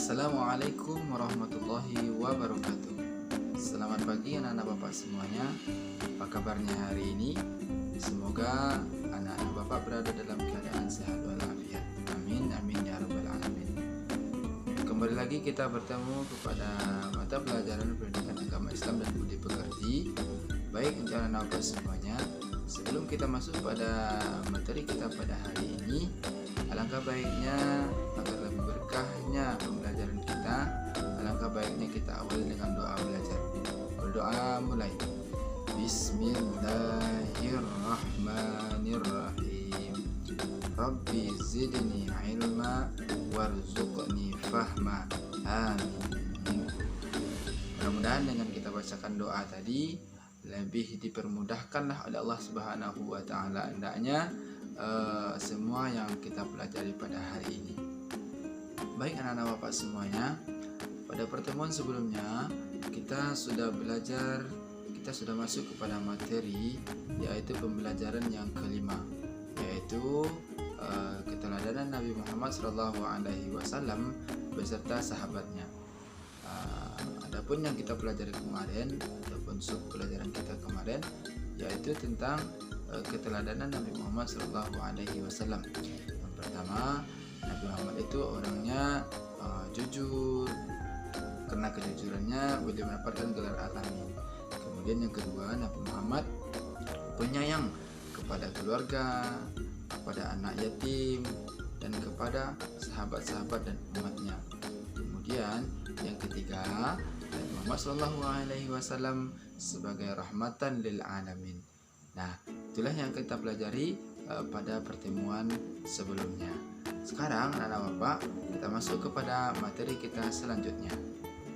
Assalamualaikum warahmatullahi wabarakatuh. Selamat pagi anak-anak bapak semuanya. Apa kabarnya hari ini? Semoga anak-anak bapak berada dalam keadaan sehat walafiat. Amin amin ya rabbal alamin. Kembali lagi kita bertemu kepada mata pelajaran pendidikan agama Islam dan budi pekerti. Baik untuk anak-anak bapak semuanya, sebelum kita masuk pada materi kita pada hari ini, alangkah baiknya agar lebih berkahnya pembelajaran kita, alangkah baiknya kita awali dengan doa belajar. Berdoa mulai. Bismillahirrahmanirrahim. Rabbi zidni ilma warzuqni fahma. Amin. Mudah-mudahan dengan kita bacakan doa tadi lebih dipermudahkanlah oleh Allah Subhanahu wa taala hendaknya semua yang kita pelajari pada hari ini. Baik anak-anak bapak semuanya, pada pertemuan sebelumnya kita sudah belajar, kita sudah masuk kepada materi yaitu pembelajaran yang kelima, yaitu keteladanan Nabi Muhammad SAW beserta sahabatnya. Adapun yang kita pelajari kemarin ataupun sub pelajaran kita kemarin yaitu tentang keteladanan Nabi Muhammad SAW. Yang pertama, Nabi Muhammad itu orangnya jujur, karena kejujurannya beliau mendapatkan gelar Al-Amin. Kemudian yang kedua, Nabi Muhammad penyayang kepada keluarga, kepada anak yatim, dan kepada sahabat-sahabat dan umatnya. Kemudian yang ketiga, Nabi Muhammad SAW sebagai rahmatan lil alamin. Nah, itulah yang kita pelajari pada pertemuan sebelumnya. Sekarang anak-anak bapak, kita masuk kepada materi kita selanjutnya.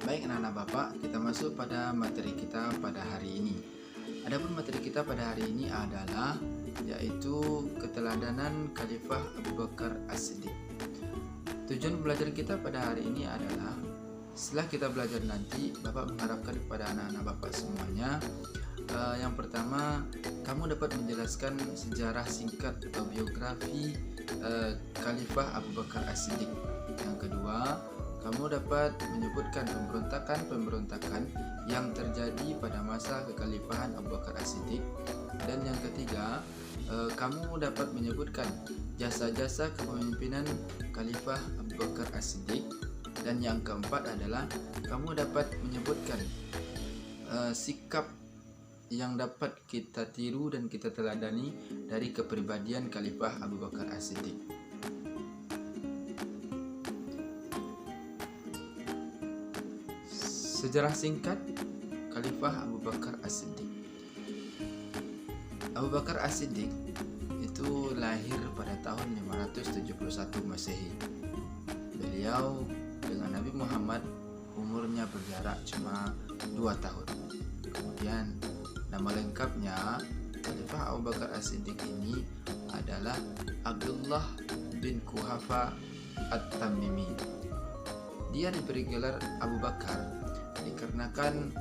Baik anak-anak bapak, kita masuk pada materi kita pada hari ini. Adapun materi kita pada hari ini adalah yaitu keteladanan Khalifah Abu Bakar As-Siddiq. Tujuan belajar kita pada hari ini adalah setelah kita belajar nanti, bapak mengharapkan kepada anak-anak bapak semuanya, yang pertama, kamu dapat menjelaskan sejarah singkat atau biografi Khalifah Abu Bakar As-Siddiq. Yang kedua, kamu dapat menyebutkan pemberontakan yang terjadi pada masa kekhalifahan Abu Bakar As-Siddiq. Dan yang ketiga, kamu dapat menyebutkan jasa-jasa kepemimpinan Khalifah Abu Bakar As-Siddiq. Dan yang keempat adalah kamu dapat menyebutkan sikap yang dapat kita tiru dan kita teladani dari kepribadian Khalifah Abu Bakar As-Siddiq. Sejarah singkat Khalifah Abu Bakar As-Siddiq. Abu Bakar As-Siddiq itu lahir pada tahun 571 Masehi. Beliau dengan Nabi Muhammad umurnya berjarak cuma 2 tahun. Kemudian nama lengkapnya Khalifah Abu Bakar As-Siddiq ini adalah Abdullah bin Quhafa At-Tamimi. Dia diberi gelar Abu Bakar dikarenakan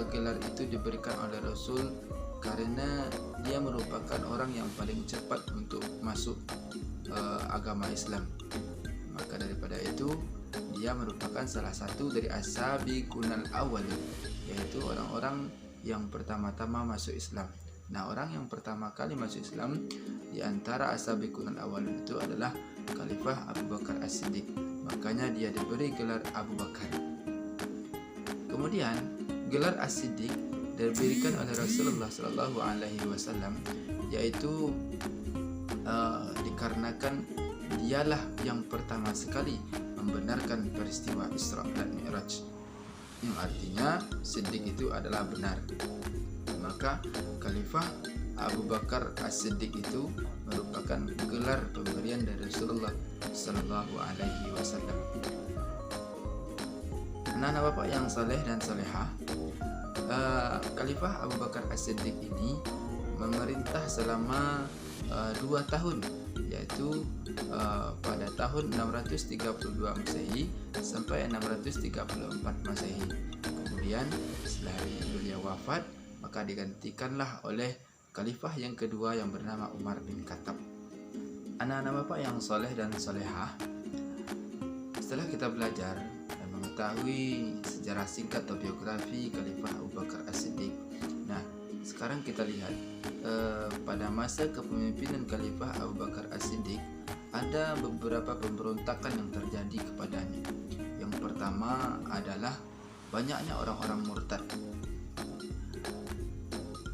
gelar itu diberikan oleh Rasul karena dia merupakan orang yang paling cepat untuk masuk agama Islam. Maka daripada itu dia merupakan salah satu dari as-sabiqunal awwalin, yaitu orang-orang yang pertama-tama masuk Islam. Nah, orang yang pertama kali masuk Islam di antara as-sabiqunal awwalin itu adalah Khalifah Abu Bakar As-Siddiq. Makanya dia diberi gelar Abu Bakar. Kemudian gelar As-Siddiq diberikan oleh Rasulullah SAW, yaitu dikarenakan dialah yang pertama sekali membenarkan peristiwa Isra dan Mi'raj, yang artinya Siddiq itu adalah benar. Maka Khalifah Abu Bakar As-Siddiq itu merupakan gelar pemberian dari Rasulullah SAW. Anak-anak bapak yang saleh dan salehah, Khalifah Abu Bakar As-Siddiq ini memerintah selama 2 tahun, yaitu pada tahun 632 Masehi sampai 634 Masehi. Kemudian setelah beliau wafat, maka digantikanlah oleh khalifah yang kedua yang bernama Umar bin Khattab. Anak-anak bapak yang soleh dan solehah, setelah kita belajar mengetahui sejarah singkat atau biografi Khalifah Abu Bakar As-Siddiq. Nah, sekarang kita lihat pada masa kepemimpinan Khalifah Abu Bakar As-Siddiq ada beberapa pemberontakan yang terjadi kepadanya. Yang pertama adalah banyaknya orang-orang murtad.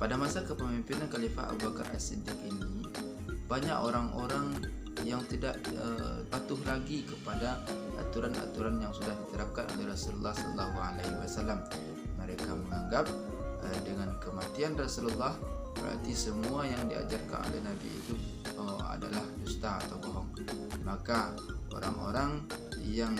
Pada masa kepemimpinan Khalifah Abu Bakar As-Siddiq ini, banyak orang-orang yang tidak patuh lagi kepada aturan-aturan yang sudah diterapkan oleh Rasulullah SAW. Mereka menganggap dengan kematian Rasulullah berarti semua yang diajarkan oleh Nabi itu adalah dusta atau bohong. Maka orang-orang yang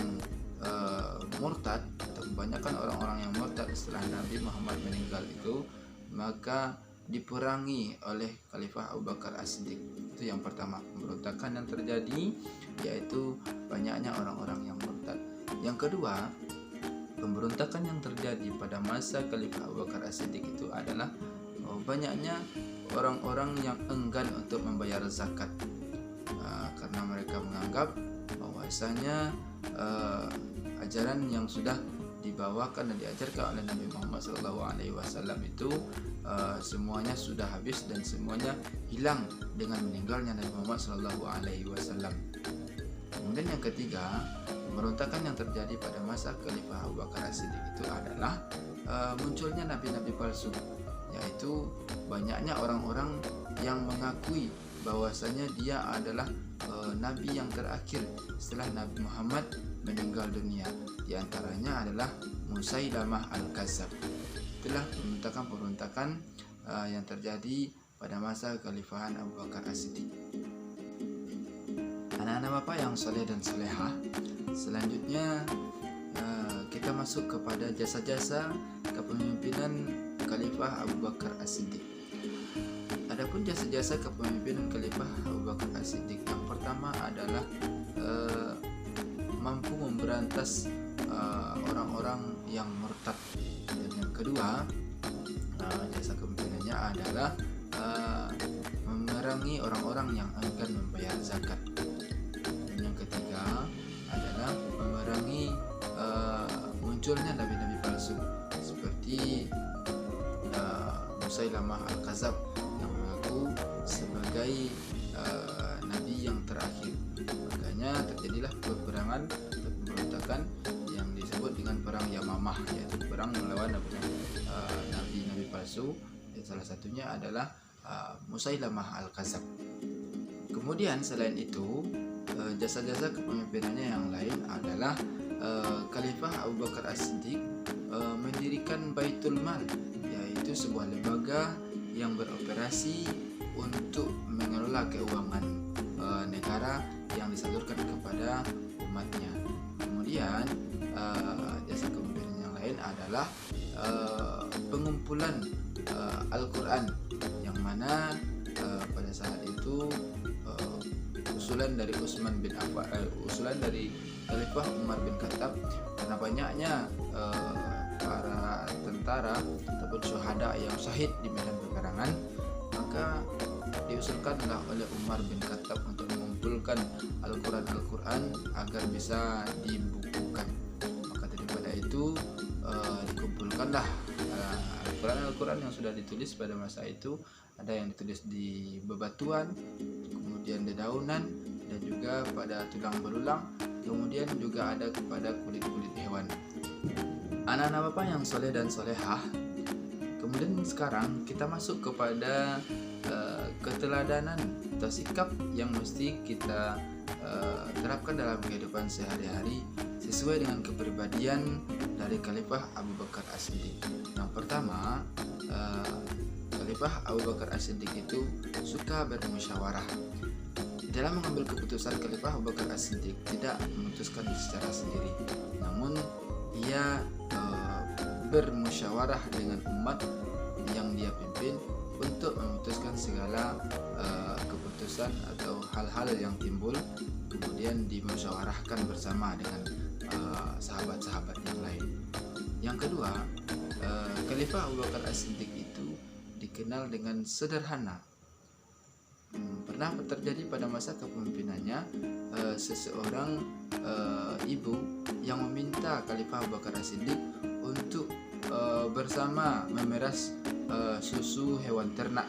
murtad, atau kebanyakan orang-orang yang murtad setelah Nabi Muhammad meninggal itu, maka diperangi oleh Khalifah Abu Bakar As-Siddiq. Itu yang pertama, pemberontakan yang terjadi, yaitu banyaknya orang-orang yang murtad. Yang kedua, pemberontakan yang terjadi pada masa Khalifah Abu Bakar As-Siddiq itu adalah banyaknya orang-orang yang enggan untuk membayar zakat, karena mereka menganggap bahwasanya ajaran yang sudah dibawakan dan diajarkan oleh Nabi Muhammad SAW itu semuanya sudah habis dan semuanya hilang dengan meninggalnya Nabi Muhammad SAW. Kemudian yang ketiga, pemberontakan yang terjadi pada masa Khalifah Abu Bakar As-Siddiq itu adalah munculnya nabi-nabi palsu, yaitu banyaknya orang-orang yang mengakui bahwasanya dia adalah nabi yang terakhir setelah Nabi Muhammad meninggal dunia. Di antaranya adalah Musailamah Al-Kadzab. Itulah pemberontakan-pemberontakan yang terjadi pada masa Khalifahan Abu Bakar As-Siddiq. Anak-anak Bapak yang soleh dan solehah, selanjutnya kita masuk kepada jasa-jasa kepemimpinan Khalifah Abu Bakar As-Siddiq. Adapun jasa-jasa kepemimpinan Khalifah Abu Bakar As-Siddiq, yang pertama adalah mampu memberantas orang-orang yang murtad, dan yang kedua jasa kepemimpinannya adalah memerangi orang-orang yang enggan membayar zakat, dan yang ketiga adalah memerangi munculnya nabi-nabi palsu seperti Musailamah Al-Kadzab yang mengaku sebagai nabi yang terakhir. Makanya terjadilah peperangan atau pemberontakan yang disebut dengan perang Yamamah, yaitu perang melawan nabi-nabi palsu. Salah satunya adalah Musailamah Al-Kadzab. Kemudian selain itu, jasa-jasa kepemimpinannya yang lain adalah Khalifah Abu Bakar As-Siddiq mendirikan Baitul Mal, yaitu sebuah lembaga yang beroperasi untuk mengelola keuangan negara yang disalurkan kepada umatnya. Kemudian jasa kepemimpinan yang lain adalah pengumpulan Al-Quran, yang mana pada saat itu usulan dari usulan dari Khalifah Umar bin Khattab, karena banyaknya para tentara ataupun syuhada yang syahid di medan peperangan, maka diusulkanlah oleh Umar bin Khattab untuk mengumpulkan Al-Quran agar bisa dibukukan. Maka daripada itu dikumpulkanlah Al-Quran yang sudah ditulis pada masa itu. Ada yang ditulis di bebatuan, kemudian dedaunan, dan juga pada tulang belulang, kemudian juga ada kepada kulit-kulit hewan. Anak-anak Bapak yang soleh dan solehah, kemudian sekarang kita masuk kepada keteladanan atau sikap yang mesti kita terapkan dalam kehidupan sehari-hari sesuai dengan kepribadian dari Khalifah Abu Bakar As-Siddiq. Yang pertama, Khalifah Abu Bakar As-Siddiq itu suka bermusyawarah. Dalam mengambil keputusan, Khalifah Abu Bakar As-Siddiq tidak memutuskan secara sendiri, namun ia bermusyawarah dengan umat yang dia pimpin untuk memutuskan segala keputusan atau hal-hal yang timbul, kemudian dimusyawarahkan bersama dengan sahabat-sahabat yang lain. Yang kedua, Khalifah Abu Bakar As-Siddiq itu dikenal dengan sederhana. pernah terjadi pada masa kepemimpinannya seseorang ibu yang meminta Khalifah Abu Bakar As-Siddiq untuk bersama memeras susu hewan ternak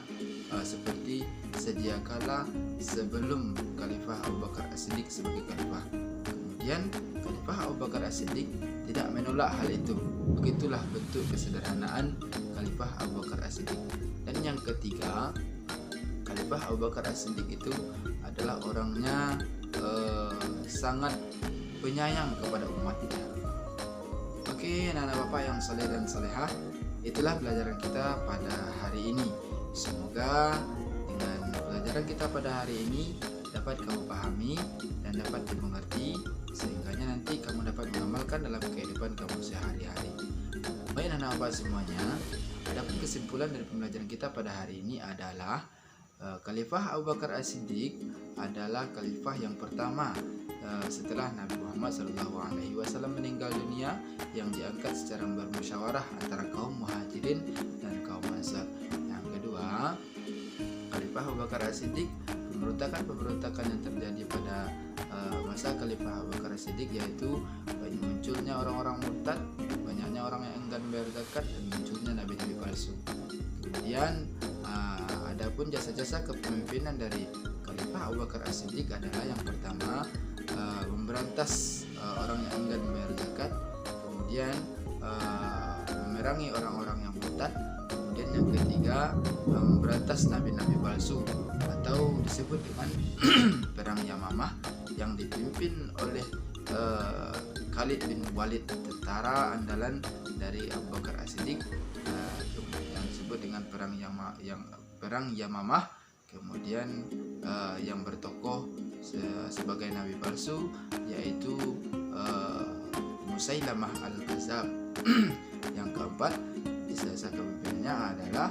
seperti sedia kala sebelum Khalifah Abu Bakar As-Siddiq sebagai khalifah. Kemudian Khalifah Abu Bakar As-Siddiq tidak menolak hal itu. Begitulah bentuk kesederhanaan Khalifah Abu Bakar As-Siddiq. Dan yang ketiga, Khalifah Abu Bakar As-Siddiq itu adalah orangnya sangat penyayang kepada umatnya. Oke, anak-anak bapak yang saleh dan salehah, itulah pelajaran kita pada hari ini. Semoga dengan pelajaran kita pada hari ini dapat kamu pahami dan dapat dimengerti, sehingga nanti kamu dapat mengamalkan dalam kehidupan kamu sehari-hari. Baik anak-anak bapak semuanya, adapun kesimpulan dari pembelajaran kita pada hari ini adalah Khalifah Abu Bakar As-Siddiq adalah khalifah yang pertama setelah Nabi Muhammad SAW meninggal dunia, yang diangkat secara bermusyawarah antara kaum Muhajirin dan kaum Ansar. Yang kedua, Khalifah Abu Bakar As-Siddiq, pemberontakan yang terjadi pada masa Khalifah Abu Bakar As-Siddiq, yaitu munculnya orang-orang murtad, banyaknya orang yang enggan membayar zakat, dan munculnya nabi-nabi palsu. Kemudian adapun jasa-jasa kepemimpinan dari Khalifah Abu Bakar As-Siddiq adalah yang pertama, memberantas orang yang enggan membayar zakat, kemudian memerangi orang-orang yang murtad, kemudian yang ketiga, memberantas nabi-nabi palsu atau disebut dengan perang Yamamah yang dipimpin oleh Khalid bin Walid, tentara andalan dari Abu Bakar As-Siddiq, yang disebut dengan perang Yamamah. Kemudian yang bertokoh sebagai nabi palsu yaitu Musailamah al-Kadzab. Yang keempat, jasa kepemimpinannya adalah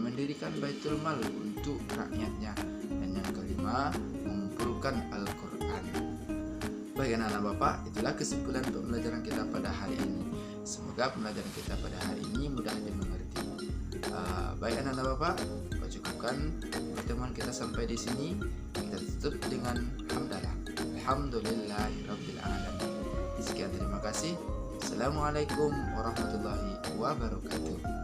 mendirikan Baitul Mal untuk rakyatnya, dan yang kelima, mengumpulkan Al-Quran. Baik anak-anak bapak, itulah kesimpulan pembelajaran kita pada hari ini. Semoga pembelajaran kita pada hari ini mudah dimengerti. Baik anak-anak bapak, kita cukupkan pertemuan kita sampai di sini. Kita tutup dengan hamdalah. Alhamdulillahirabbil alamin. Sekian, terima kasih. Assalamualaikum warahmatullahi wabarakatuh.